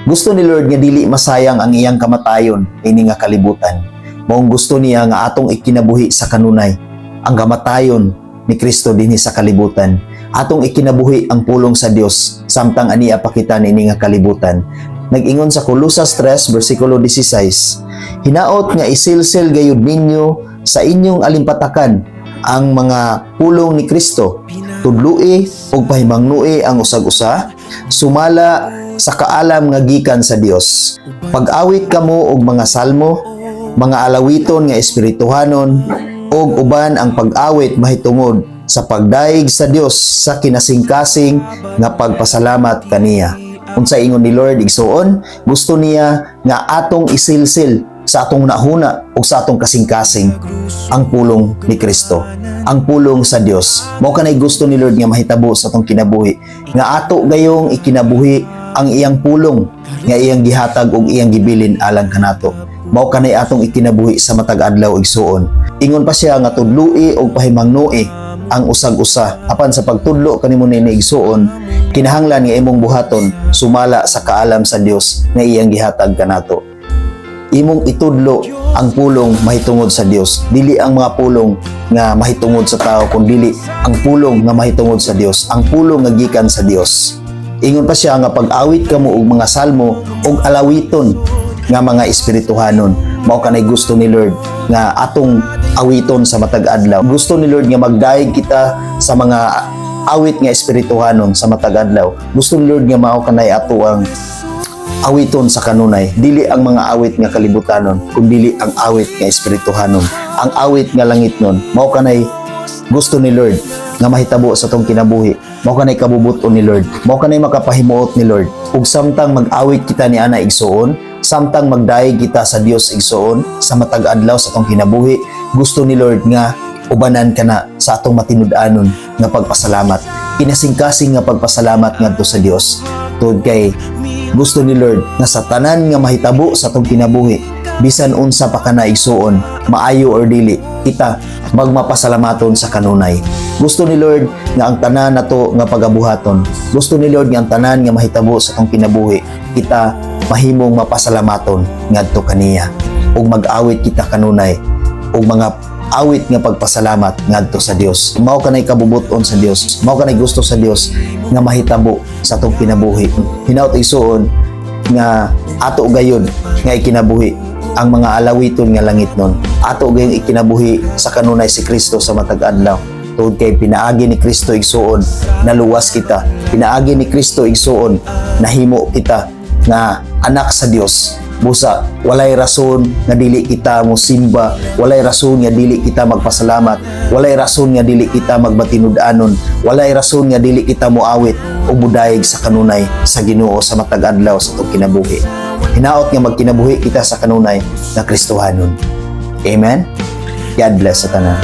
Gusto ni Lord nga dili masayang ang iyang kamatayon ini nga kalibutan. Maong gusto niya nga atong ikinabuhi sa kanunay ang kamatayon ni Kristo dinhi sa kalibutan. Atong ikinabuhi ang pulong sa Dios samtang aniya pakitan ini nga kalibutan. Nag-ingon sa Colosas 3 versikulo 16, hinaot nga isilsil gayud ninyo sa inyong alimpatakan ang mga pulong ni Kristo, tudlui ug pahimangnui ang usag-usa, sumala sa kaalam nga gikan sa Dios. Pag-awit kamo og mga salmo, mga alawiton nga espirituhanon, ug uban ang pag-awit mahitungod sa pagdaig sa Dios sa kinasingkasing nga pagpasalamat kaniya. Unsa ingon ni Lord igsuon, gusto niya nga atong isilsil sa atong nahuna o sa atong kasing-kasing ang pulong ni Kristo, ang pulong sa Dios. Mao kanay gusto ni Lord nga mahitabo sa atong kinabuhi, nga ato gayong ikinabuhi ang iyang pulong nga iyang gihatag ug iyang gibilin alang kanato. Mao kanay atong ikinabuhi sa matag adlaw igsuon. Ingon pa siya nga tudlui ug pahimangnui ang usag-usa. Apan sa pagtudlo kanimo ni igsuon, kinahanglan nga imong buhaton sumala sa kaalam sa Dios nga iyang gihatag kanato. Imong itudlo ang pulong mahitungod sa Dios, dili ang mga pulong nga mahitungod sa tao, kundi ang pulong nga mahitungod sa Dios, ang pulong nga gikan sa Dios. Ingon pa siya nga pag-awit kamo og mga salmo ug alawiton nga mga espirituhanon. Mao kanay gusto ni Lord nga atong awiton sa matag adlaw. Gusto ni Lord nga magdaig kita sa mga awit nga espirituhanon sa matag adlaw. Gusto ni Lord nga mao kanay ato ang awiton sa kanunay, dili ang mga awit nga kalibutanon, kundi ang awit nga espirituhanon, ang awit nga langitnon. Mao kanay gusto ni Lord nga mahitabo sa tong kinabuhi. Mao kanay kabubuton ni Lord. Mao kanay makapahimuot ni Lord. Ug samtang mag-awit kita ni ana igsuon, samtang magdaig kita sa Dios igsuon sa matag adlaw sa tong kinabuhi, gusto ni Lord nga ubanan kana sa atong matinud-anon nga pagpasalamat. Kinasingkasing nga pagpasalamat ngadto sa Dios. Tungod kay gusto ni Lord nga sa tanan nga mahitabo sa atong kinabuhi, bisan unsa pa kana igsuon, maayo or dili, kita magmapasalamaton sa kanunay. Gusto ni Lord nga ang tanan nato nga pagabuhaton. Gusto ni Lord nga ang tanan nga mahitabo sa atong kinabuhi, kita mahimong mapasalamaton ngadto kaniya. Ug mag-awit kita kanunay og mga awit nga pagpasalamat ngadto sa Dios. Mao kanay kabubuton sa Dios. Mao kanay gusto sa Dios nga mahitabo sa atong kinabuhi. Hinaut igsuon nga ato gayud nga ikinabuhi ang mga alawiton nga langitnon. Ato gayong ikinabuhi sa kanunay si Kristo sa matag adlaw. Tungod kay pinaagi ni Kristo igsuon naluwas kita. Pinaagi ni Kristo igsuon nahimo kita nga anak sa Dios. Busa, walay rason nga dili kita mo simba, walay rason nga dili kita magpasalamat, walay rason nga dili kita magbatinud-anon, walay rason nga dili kita mo awit o budayeg sa kanunay sa Ginoo sa matag adlaw sa atong kinabuhi. Hinaot nga magkinabuhi kita sa kanunay na Kristohanon. Amen. God bless sa tanan.